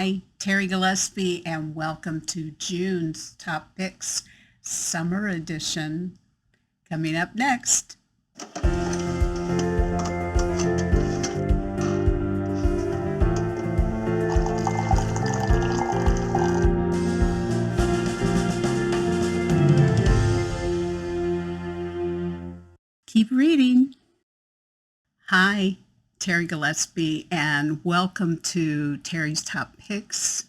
Hi, Terri Gillespie, and welcome to June's Top Picks Summer Edition. Coming up next. Keep reading. Hi, Terri Gillespie, and welcome to Terri's Top Picks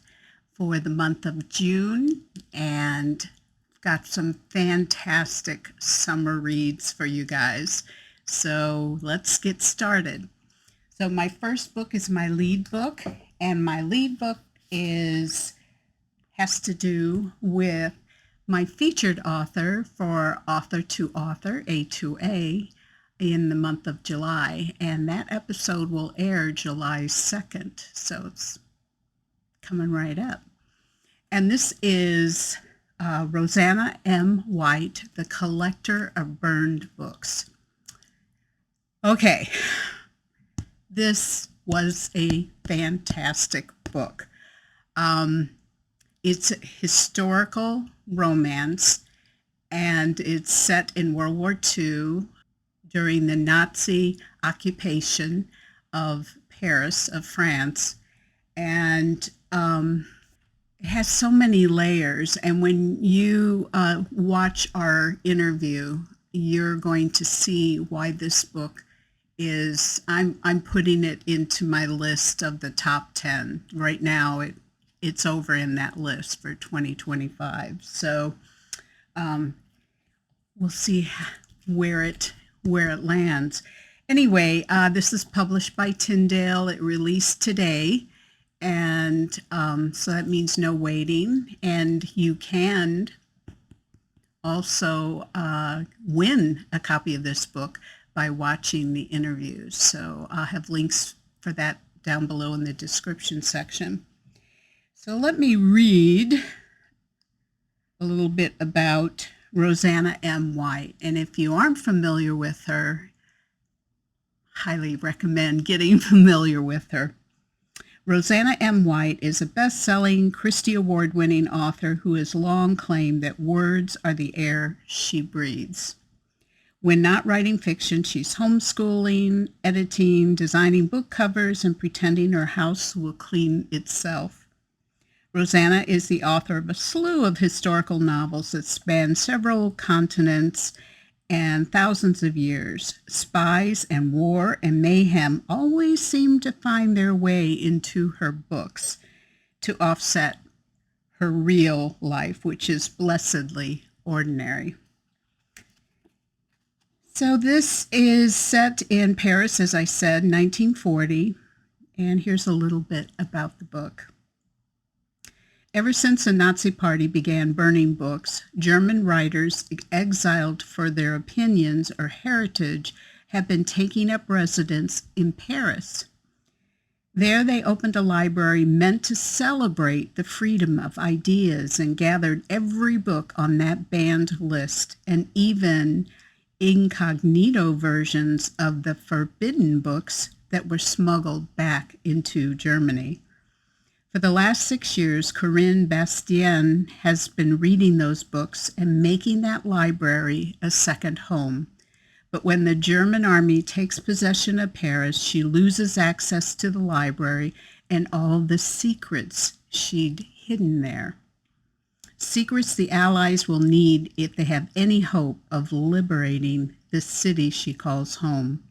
for the month of June, and got some fantastic summer reads for you guys. So let's get started. So my first book is my lead book, and my lead book has to do with my featured author for Author to Author, A2A, in the month of July, and that episode will air July 2nd, so it's coming right up. And this is Roseanna M. White, The Collector of Burned Books. Okay, this was a fantastic book. It's a historical romance, and it's set in World War II during the Nazi occupation of Paris, of France, and it has so many layers. And when you watch our interview, you're going to see why this book is, I'm putting it into my list of the top 10. Right now, it's over in that list for 2025. So we'll see where it lands. Anyway, this is published by Tyndale. It released today, and so that means no waiting. And you can also win a copy of this book by watching the interviews. So I'll have links for that down below in the description section. So let me read a little bit about Roseanna M. White. And if you aren't familiar with her, highly recommend getting familiar with her. Roseanna M. White is a best-selling Christie Award-winning author who has long claimed that words are the air she breathes. When not writing fiction, she's homeschooling, editing, designing book covers, and pretending her house will clean itself. Roseanna is the author of a slew of historical novels that span several continents and thousands of years. Spies and war and mayhem always seem to find their way into her books to offset her real life, which is blessedly ordinary. So this is set in Paris, as I said, 1940, and here's a little bit about the book. Ever since the Nazi Party began burning books, German writers exiled for their opinions or heritage have been taking up residence in Paris. There they opened a library meant to celebrate the freedom of ideas and gathered every book on that banned list, and even incognito versions of the forbidden books that were smuggled back into Germany. For the last 6 years, Corinne Bastien has been reading those books and making that library a second home. But when the German army takes possession of Paris, she loses access to the library and all the secrets she'd hidden there. Secrets the Allies will need if they have any hope of liberating the city she calls home.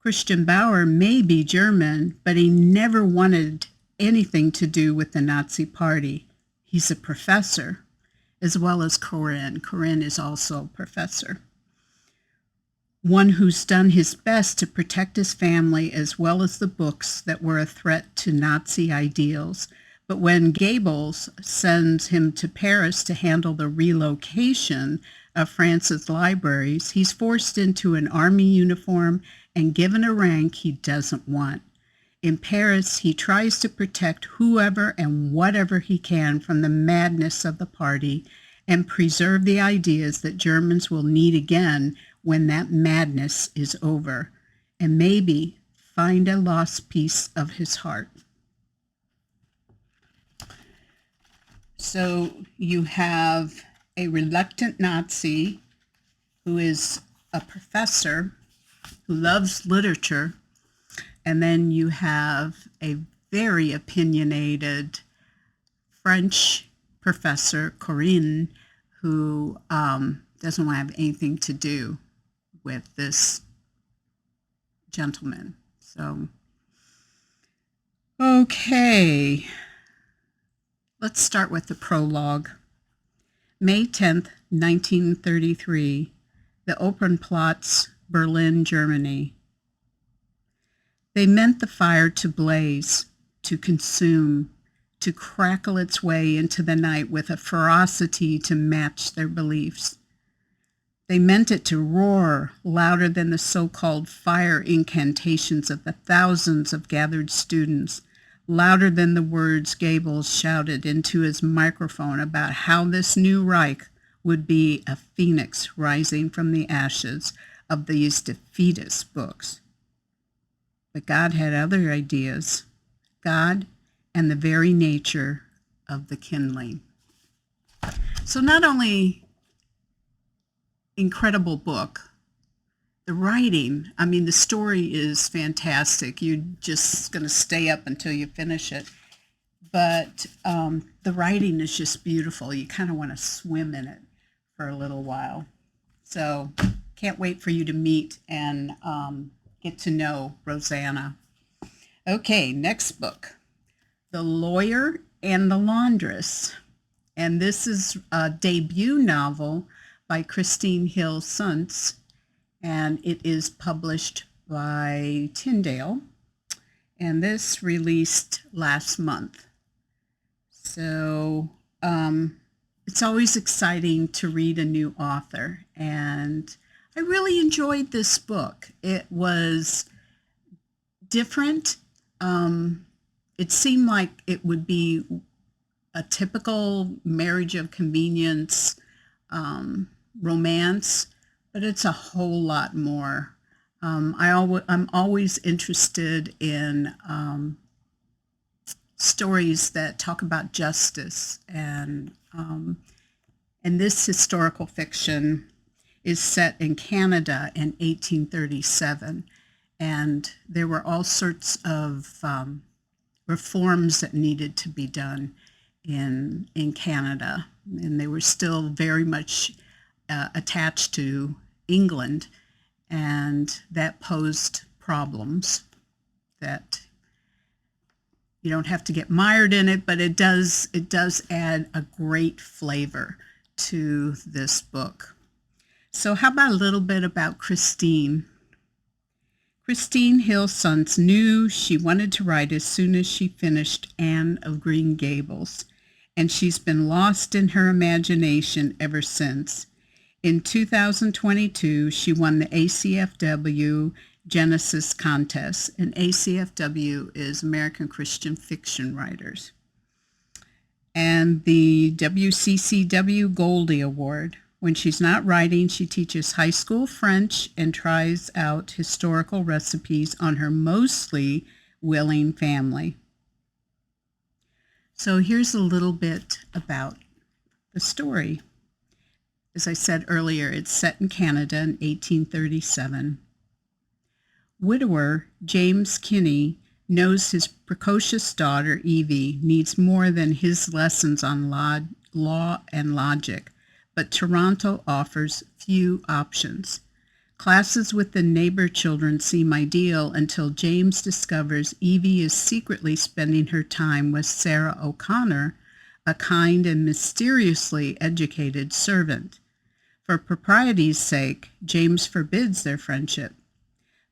Christian Bauer may be German, but he never wanted anything to do with the Nazi Party. He's a professor, as well as Corinne. Corinne is also a professor. One who's done his best to protect his family as well as the books that were a threat to Nazi ideals. But when Goebbels sends him to Paris to handle the relocation of France's libraries, he's forced into an army uniform and given a rank he doesn't want. In Paris, he tries to protect whoever and whatever he can from the madness of the party and preserve the ideas that Germans will need again when that madness is over, and maybe find a lost piece of his heart. So you have a reluctant Nazi who is a professor who loves literature, and then you have a very opinionated French professor, Corinne, who doesn't want to have anything to do with this gentleman. So, okay, let's start with the prologue. May 10th, 1933, the Opernplatz, Berlin, Germany. They meant the fire to blaze, to consume, to crackle its way into the night with a ferocity to match their beliefs. They meant it to roar louder than the so-called fire incantations of the thousands of gathered students, louder than the words Goebbels shouted into his microphone about how this new Reich would be a phoenix rising from the ashes of these defeatist books. But God had other ideas. God and the very nature of the kindling. So not only incredible book, the writing, I mean, the story is fantastic. You're just going to stay up until you finish it. But the writing is just beautiful. You kind of want to swim in it for a little while. So can't wait for you to meet and get to know Roseanna. Okay, next book. The Lawyer and the Laundress. And this is a debut novel by Christine Hill Suntz, and it is published by Tyndale. And this released last month. So it's always exciting to read a new author, and I really enjoyed this book. It was different. It seemed like it would be a typical marriage of convenience romance, but it's a whole lot more. I'm always interested in stories that talk about justice, and this historical fiction is set in Canada in 1837, and there were all sorts of reforms that needed to be done in Canada, and they were still very much attached to England, and that posed problems that you don't have to get mired in it, but it does add a great flavor to this book. So how about a little bit about Christine? Christine Hill Suntz knew she wanted to write as soon as she finished Anne of Green Gables, and she's been lost in her imagination ever since. In 2022, she won the ACFW Genesis Contest, and ACFW is American Christian Fiction Writers, and the WCCW Goldie Award. When she's not writing, she teaches high school French and tries out historical recipes on her mostly willing family. So here's a little bit about the story. As I said earlier, it's set in Canada in 1837. Widower James Kinney knows his precocious daughter Evie needs more than his lessons on law and logic, but Toronto offers few options. Classes with the neighbor children seem ideal until James discovers Evie is secretly spending her time with Sara O'Connor, a kind and mysteriously educated servant. For propriety's sake, James forbids their friendship.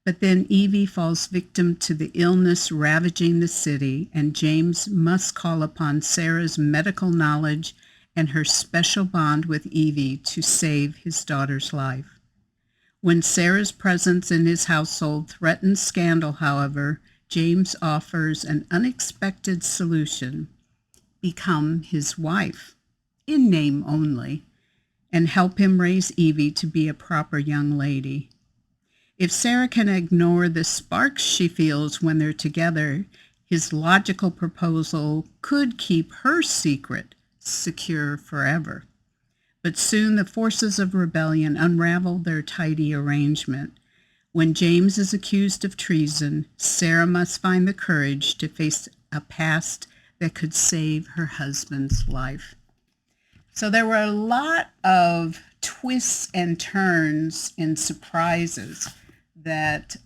But then Evie falls victim to the illness ravaging the city, and James must call upon Sarah's medical knowledge and her special bond with Evie to save his daughter's life. When Sarah's presence in his household threatens scandal, however, James offers an unexpected solution: become his wife, in name only, and help him raise Evie to be a proper young lady. If Sara can ignore the sparks she feels when they're together, his logical proposal could keep her secret secure forever. But soon the forces of rebellion unravel their tidy arrangement. When James is accused of treason, Sara must find the courage to face a past that could save her husband's life. So there were a lot of twists and turns and surprises that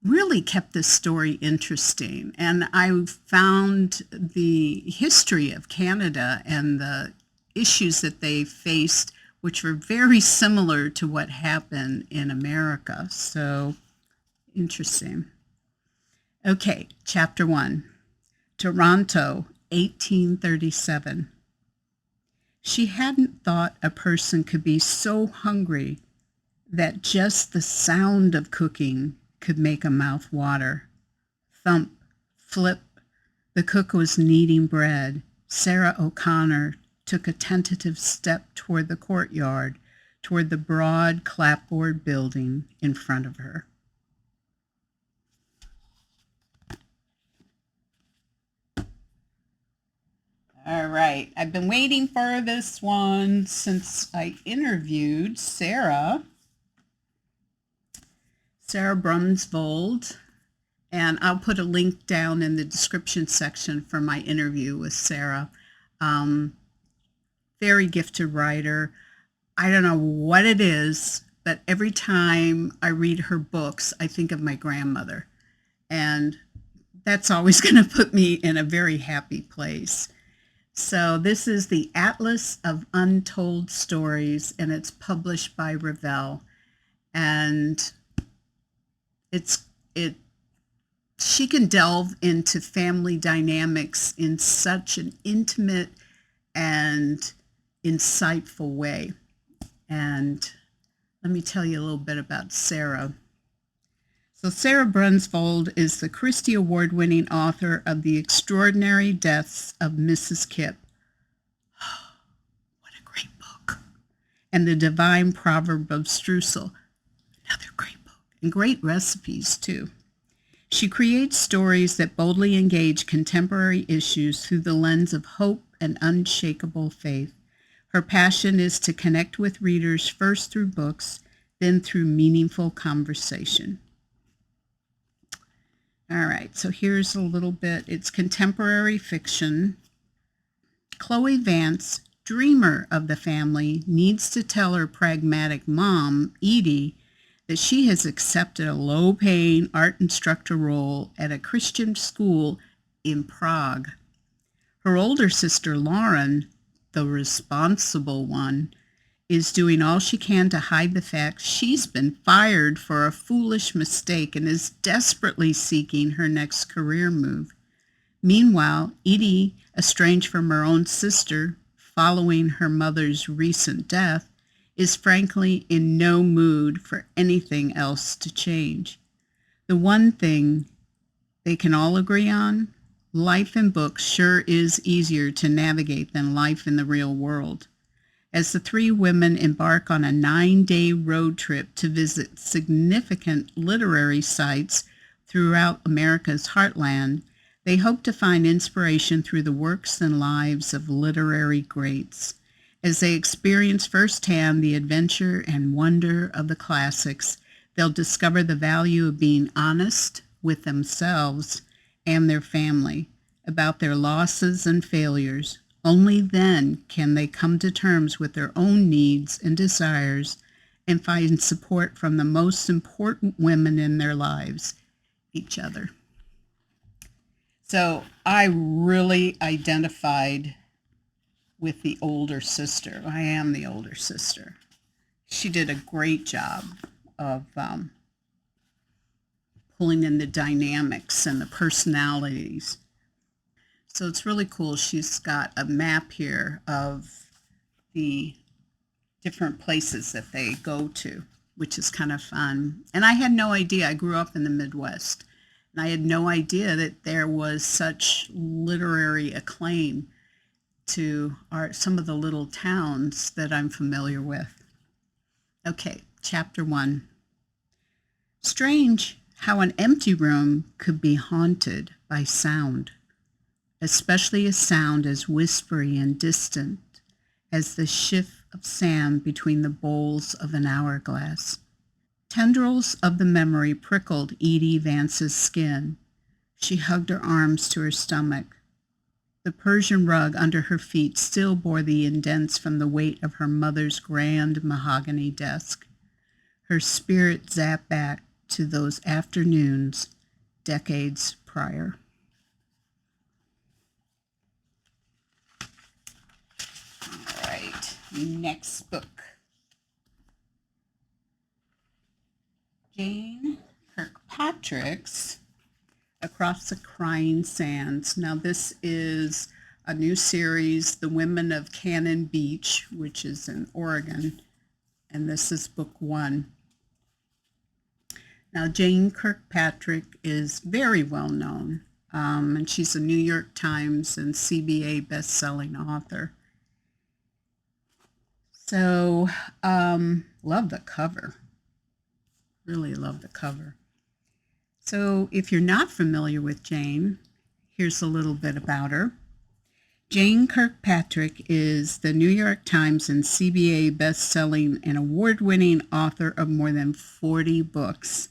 really kept this story interesting. And I found the history of Canada and the issues that they faced, which were very similar to what happened in America. So interesting. Okay, chapter 1. Toronto, 1837. She hadn't thought a person could be so hungry that just the sound of cooking could make a mouth water. Thump, flip, the cook was kneading bread. Sara O'Connor took a tentative step toward the courtyard, toward the broad clapboard building in front of her. All right, I've been waiting for this one since I interviewed Sara Brunsvold, and I'll put a link down in the description section for my interview with Sara. Very gifted writer. I don't know what it is, but every time I read her books, I think of my grandmother, and that's always going to put me in a very happy place. So this is the Atlas of Untold Stories, and it's published by Revell, and she can delve into family dynamics in such an intimate and insightful way. And let me tell you a little bit about Sara. So Sara Brunsvold is the Christie Award-winning author of The Extraordinary Deaths of Mrs. Kipp. What a great book. And The Divine Proverb of Streusel. Another great book. And great recipes, too. She creates stories that boldly engage contemporary issues through the lens of hope and unshakable faith. Her passion is to connect with readers first through books, then through meaningful conversation. All right, so here's a little bit. It's contemporary fiction. Chloe Vance, dreamer of the family, needs to tell her pragmatic mom, Edie, that she has accepted a low-paying art instructor role at a Christian school in Prague. Her older sister, Lauren, the responsible one, is doing all she can to hide the fact she's been fired for a foolish mistake and is desperately seeking her next career move. Meanwhile, Edie, estranged from her own sister following her mother's recent death, is frankly in no mood for anything else to change. The one thing they can all agree on, life in books sure is easier to navigate than life in the real world. As the three women embark on a 9-day road trip to visit significant literary sites throughout America's heartland, they hope to find inspiration through the works and lives of literary greats. As they experience firsthand the adventure and wonder of the classics, they'll discover the value of being honest with themselves and their family about their losses and failures. Only then can they come to terms with their own needs and desires and find support from the most important women in their lives, each other. So I really identified with the older sister. I am the older sister. She did a great job of pulling in the dynamics and the personalities. So it's really cool. She's got a map here of the different places that they go to, which is kind of fun. And I had no idea. I grew up in the Midwest, and I had no idea that there was such literary acclaim to some of the little towns that I'm familiar with. Okay, chapter 1. Strange how an empty room could be haunted by sound. especially a sound as whispery and distant as the shift of sand between the bowls of an hourglass. Tendrils of the memory prickled Edie Vance's skin. She hugged her arms to her stomach. The Persian rug under her feet still bore the indents from the weight of her mother's grand mahogany desk. Her spirit zapped back to those afternoons decades prior. All right, next book. Jane Kirkpatrick's Across the Crying Sands. Now this is a new series, The Women of Cannon Beach, which is in Oregon, and this is book 1. Now Jane Kirkpatrick is very well known, and she's a New York Times and CBA best-selling author. So, love the cover. Really love the cover. So if you're not familiar with Jane, here's a little bit about her. Jane Kirkpatrick is the New York Times and CBA best-selling and award-winning author of more than 40 books.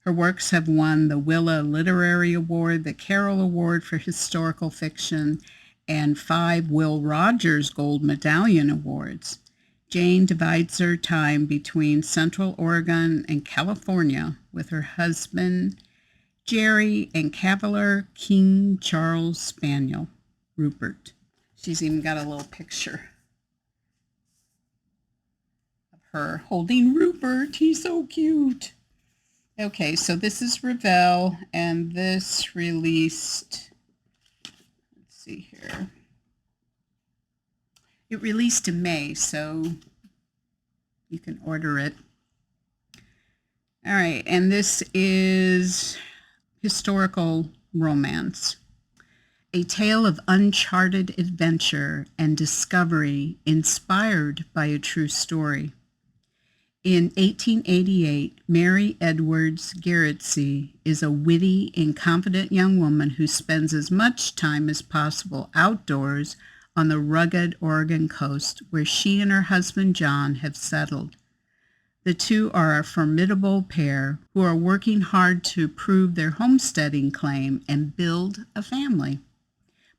Her works have won the Willa Literary Award, the Carroll Award for Historical Fiction, and 5 Will Rogers Gold Medallion Awards. Jane divides her time between Central Oregon and California with her husband, Jerry, and Cavalier King Charles Spaniel, Rupert. She's even got a little picture of her holding Rupert. He's so cute. Okay, so this is Revell, and this released, let's see here. It released in May, so you can order it. All right, and this is historical romance. A tale of uncharted adventure and discovery inspired by a true story. In 1888, Mary Edwards Gillespie is a witty and confident young woman who spends as much time as possible outdoors on the rugged Oregon coast where she and her husband John have settled. The two are a formidable pair who are working hard to prove their homesteading claim and build a family.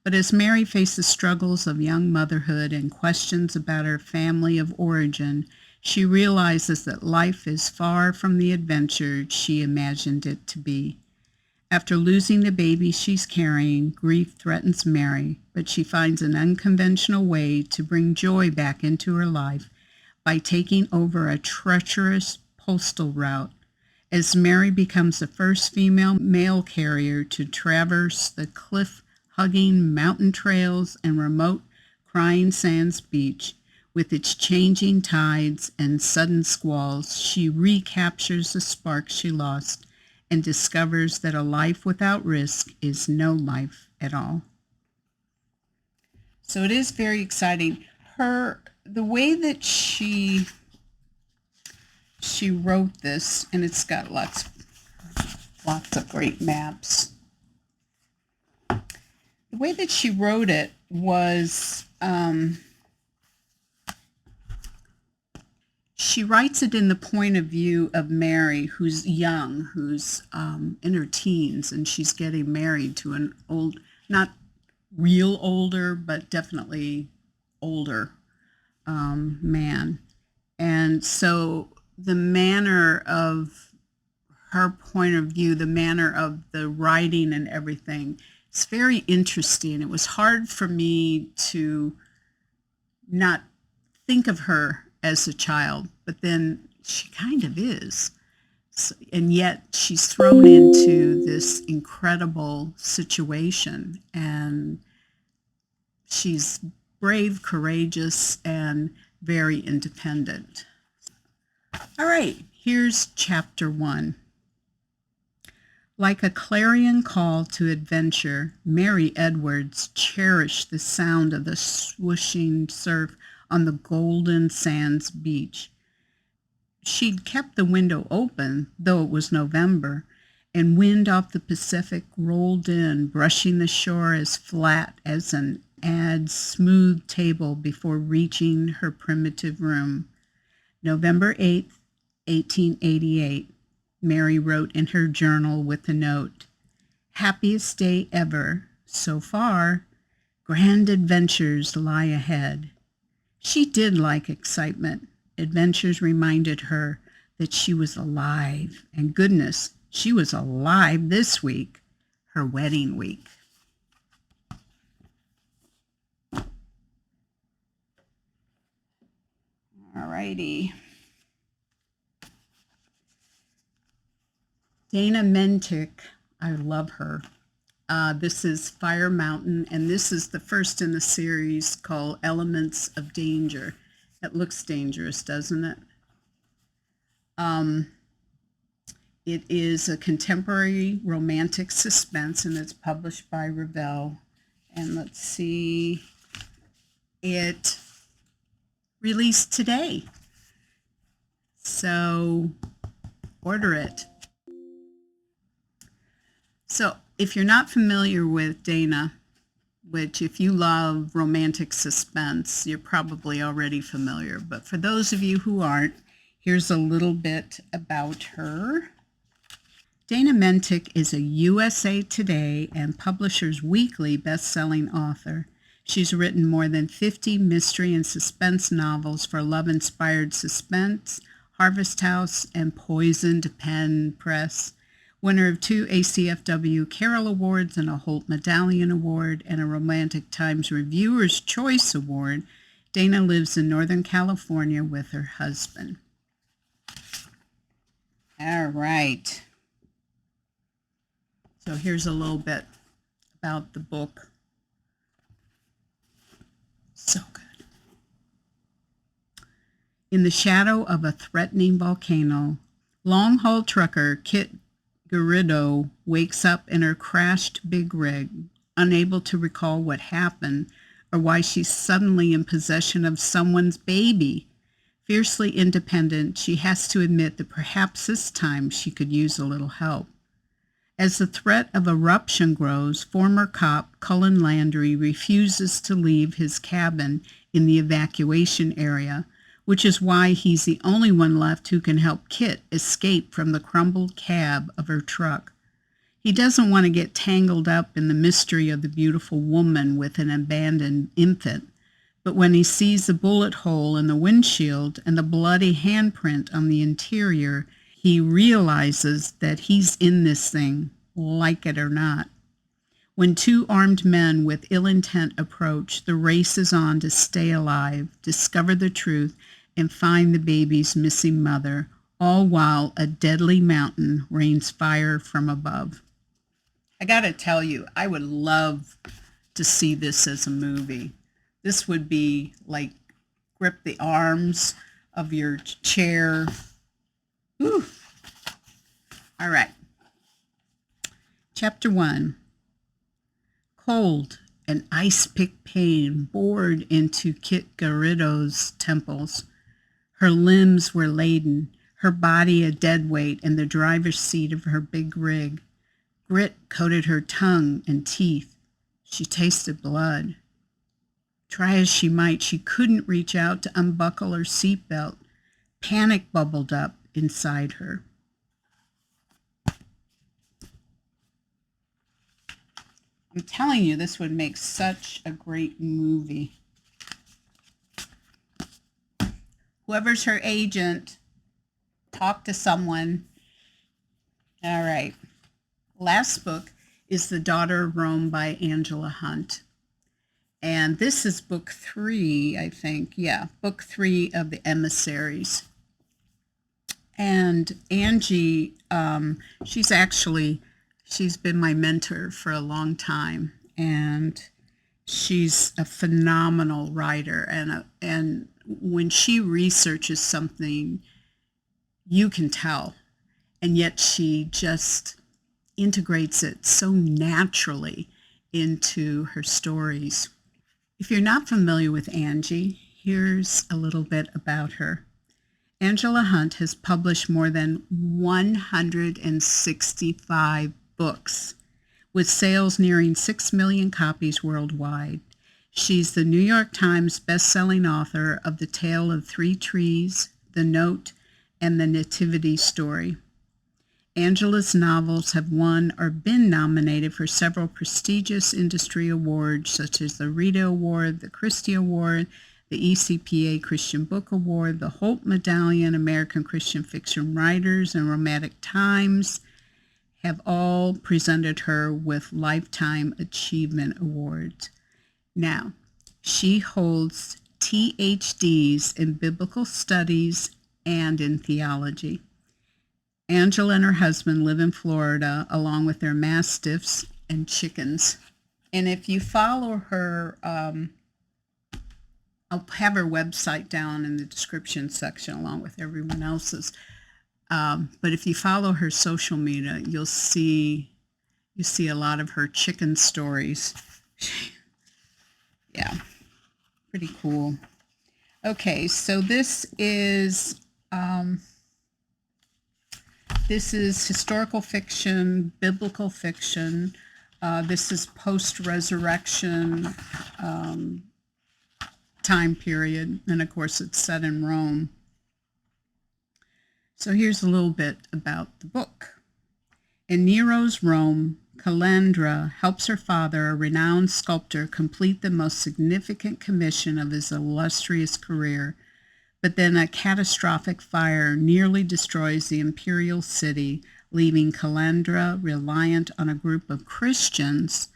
But as Mary faces struggles of young motherhood and questions about her family of origin, she realizes that life is far from the adventure she imagined it to be. After losing the baby she's carrying, grief threatens Mary, but she finds an unconventional way to bring joy back into her life by taking over a treacherous postal route, as Mary becomes the first female mail carrier to traverse the cliff-hugging mountain trails and remote Crying Sands Beach. With its changing tides and sudden squalls, she recaptures the spark she lost and discovers that a life without risk is no life at all. So it is very exciting. The way that she wrote this, and it's got lots of great maps. The way that she wrote it was, she writes it in the point of view of Mary, who's young, who's in her teens, and she's getting married to an old, not real older, but definitely older man. And so the manner of her point of view, the manner of the writing and everything, it's very interesting. It was hard for me to not think of her as a child, but then she kind of is. So, and yet she's thrown into this incredible situation, and she's brave, courageous, and very independent. All right, here's chapter 1. Like a clarion call to adventure, Mary Edwards cherished the sound of the swooshing surf on the Golden Sands beach. She'd kept the window open, though it was November, and wind off the Pacific rolled in, brushing the shore as flat as an ad's smooth table before reaching her primitive room. November 8th, 1888, Mary wrote in her journal with a note, "Happiest day ever, so far. Grand adventures lie ahead." She did like excitement. Adventures reminded her that she was alive, and goodness, she was alive this week, her wedding week. All righty. Dana Mentink, I love her. This is Fire Mountain, and this is the first in the series called Elements of Danger. It looks dangerous, doesn't it? It is a contemporary romantic suspense, and it's published by Revell. And let's see, it released today. So order it. So if you're not familiar with Dana, which if you love romantic suspense, you're probably already familiar. But for those of you who aren't, here's a little bit about her. Dana Mentink is a USA Today and Publishers Weekly best-selling author. She's written more than 50 mystery and suspense novels for love-inspired suspense, Harvest House, and Poisoned Pen Press. Winner of 2 ACFW Carol Awards and a Holt Medallion Award and a Romantic Times Reviewer's Choice Award, Dana lives in Northern California with her husband. All right. So here's a little bit about the book. So good. In the shadow of a threatening volcano, long-haul trucker Kit Garrido wakes up in her crashed big rig, unable to recall what happened or why she's suddenly in possession of someone's baby. Fiercely independent, she has to admit that perhaps this time she could use a little help. As the threat of eruption grows, former cop Cullen Landry refuses to leave his cabin in the evacuation area, which is why he's the only one left who can help Kit escape from the crumbled cab of her truck. He doesn't want to get tangled up in the mystery of the beautiful woman with an abandoned infant, but when he sees the bullet hole in the windshield and the bloody handprint on the interior, he realizes that he's in this thing, like it or not. When 2 armed men with ill intent approach, the race is on to stay alive, discover the truth, and find the baby's missing mother, all while a deadly mountain rains fire from above. I gotta tell you, I would love to see this as a movie. This would be like grip the arms of your chair. Whew. All right. Chapter 1. Cold and ice-pick pain bored into Kit Garrido's temples. Her limbs were laden, her body a dead weight in the driver's seat of her big rig. Grit coated her tongue and teeth. She tasted blood. Try as she might, she couldn't reach out to unbuckle her seatbelt. Panic bubbled up inside her. I'm telling you, this would make such a great movie. Whoever's her agent, talk to someone. All right. Last book is The Daughter of Rome by Angela Hunt. And this is book 3, I think. Yeah, book 3 of the Emissaries. And Angie, she's been my mentor for a long time, and she's a phenomenal writer. And when she researches something, you can tell, and yet she just integrates it so naturally into her stories. If you're not familiar with Angie, here's a little bit about her. Angela Hunt has published more than 165 books, with sales nearing 6 million copies worldwide. She's the New York Times best-selling author of The Tale of Three Trees, The Note, and The Nativity Story. Angela's novels have won or been nominated for several prestigious industry awards, such as the Rita Award, the Christie Award, the ECPA Christian Book Award, the Holt Medallion, American Christian Fiction Writers, and Romantic Times have all presented her with Lifetime Achievement Awards. Now, she holds THDs in Biblical Studies and in Theology. Angela and her husband live in Florida, along with their mastiffs and chickens. And if you follow her, I'll have her website down in the description section along with everyone else's. But if you follow her social media, you see a lot of her chicken stories. Yeah, pretty cool. Okay, so this is historical fiction, biblical fiction. This is post-resurrection time period, and of course it's set in Rome. So here's a little bit about the book. In Nero's Rome, Calandra helps her father, a renowned sculptor, complete the most significant commission of his illustrious career, but then a catastrophic fire nearly destroys the imperial city, leaving Calandra reliant on a group of Christians,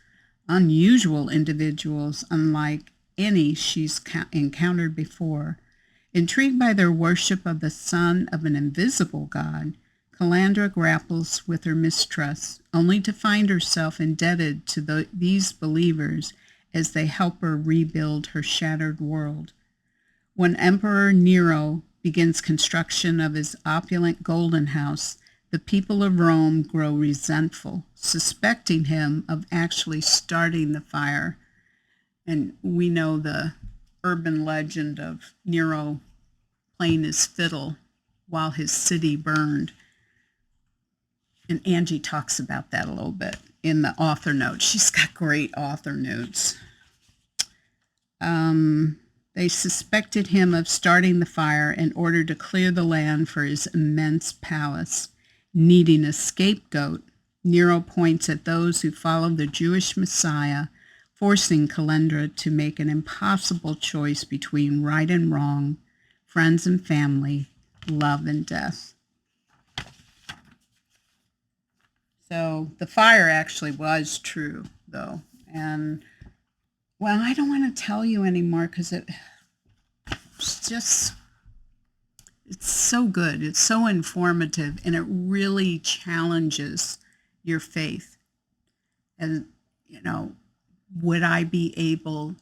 unusual individuals unlike any she's encountered before. Intrigued by their worship of the son of an invisible god, Calandra grapples with her mistrust, only to find herself indebted to these believers as they help her rebuild her shattered world. When Emperor Nero begins construction of his opulent golden house, the people of Rome grow resentful, suspecting him of actually starting the fire. And we know the urban legend of Nero playing his fiddle while his city burned. And Angie talks about that a little bit in the author notes. She's got great author notes. They suspected him of starting the fire in order to clear the land for his immense palace. Needing a scapegoat, Nero points at those who follow the Jewish Messiah, forcing Calandra to make an impossible choice between right and wrong, friends and family, love and death. So the fire actually was true, though. And, well, I don't want to tell you anymore because it's so good. It's so informative, and it really challenges your faith. And, would I be able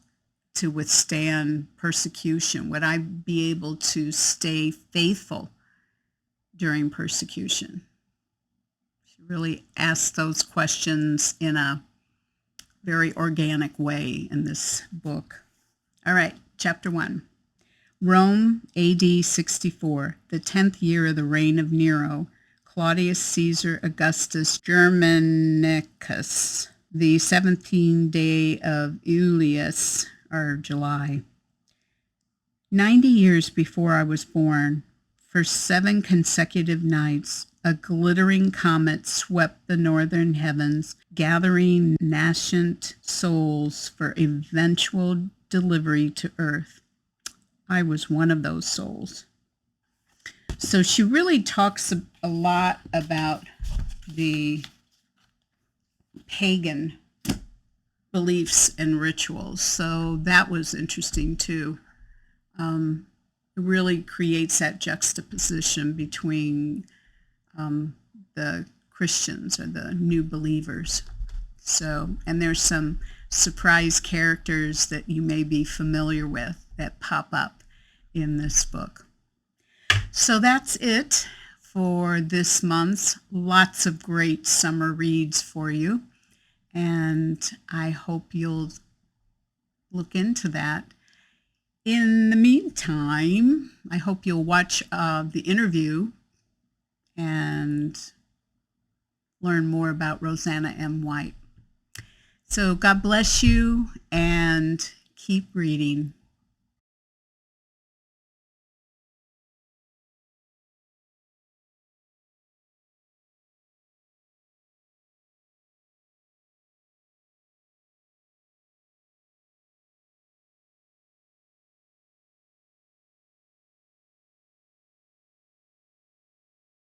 to withstand persecution? Would I be able to stay faithful during persecution? She really asks those questions in a very organic way in this book. All right, chapter 1. Rome, A.D. 64, the 10th year of the reign of Nero, Claudius Caesar Augustus Germanicus, the 17th day of Julius, or July. 90 years before I was born, for 7 consecutive nights, a glittering comet swept the northern heavens, gathering nascent souls for eventual delivery to earth. I was one of those souls. So she really talks a lot about the pagan beliefs and rituals. So that was interesting too. It really creates that juxtaposition between the Christians or the new believers. So, and there's some surprise characters that you may be familiar with that pop up in this book. So that's it for this month's. Lots of great summer reads for you, and I hope you'll look into that. In the meantime, I hope you'll watch the interview and learn more about Roseanna M. White. So God bless you and keep reading.